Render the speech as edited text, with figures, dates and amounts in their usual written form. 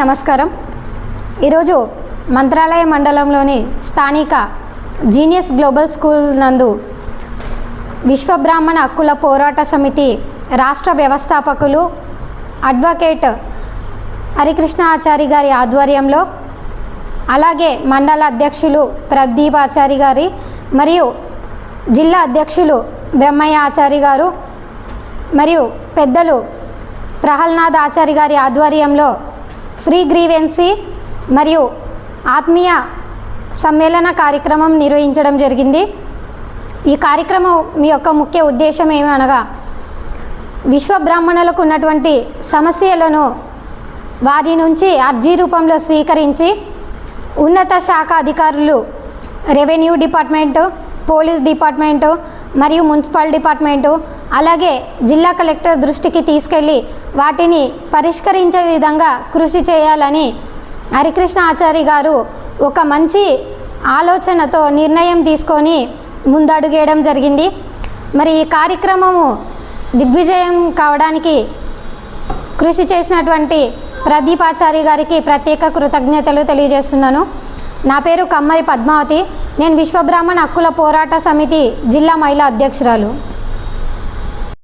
నమస్కారం. ఈరోజు మంత్రాలయ మండలంలోని స్థానిక జీనియస్ గ్లోబల్ స్కూల్ నందు విశ్వబ్రాహ్మణ హక్కుల పోరాట సమితి రాష్ట్ర వ్యవస్థాపకులు అడ్వకేట్ హరికృష్ణ ఆచారి గారి ఆధ్వర్యంలో, అలాగే మండల అధ్యక్షులు ప్రదీప్ ఆచారి గారి మరియు జిల్లా అధ్యక్షులు బ్రహ్మయ్య ఆచారి గారు మరియు పెద్దలు ప్రహ్లాద్ ఆచారి గారి ఆధ్వర్యంలో ఫ్రీ గ్రీవెన్సీ మరియు ఆత్మీయ సమ్మేళన కార్యక్రమం నిర్వహించడం జరిగింది. ఈ కార్యక్రమం మీ యొక్క ముఖ్య ఉద్దేశం ఏమనగా, విశ్వ బ్రాహ్మణులకు ఉన్నటువంటి సమస్యలను వారి నుంచి అర్జీ రూపంలో స్వీకరించి ఉన్నత శాఖ అధికారులు, రెవెన్యూ డిపార్ట్మెంటు, పోలీస్ డిపార్ట్మెంటు మరియు మున్సిపల్ డిపార్ట్మెంటు, అలాగే జిల్లా కలెక్టర్ దృష్టికి తీసుకెళ్ళి వాటిని పరిష్కరించే విధంగా కృషి చేయాలని హరికృష్ణ ఆచారి గారు ఒక మంచి ఆలోచనతో నిర్ణయం తీసుకొని ముందడుగేయడం జరిగింది. మరి ఈ కార్యక్రమము దిగ్విజయం కావడానికి కృషి చేసినటువంటి ప్రదీప్ ఆచారి గారికి ప్రత్యేక కృతజ్ఞతలు తెలియజేస్తున్నాను. నా పేరు కమ్మరి పద్మావతి. నేను విశ్వబ్రాహ్మణ హక్కుల పోరాట సమితి జిల్లా మహిళా అధ్యక్షురాలు.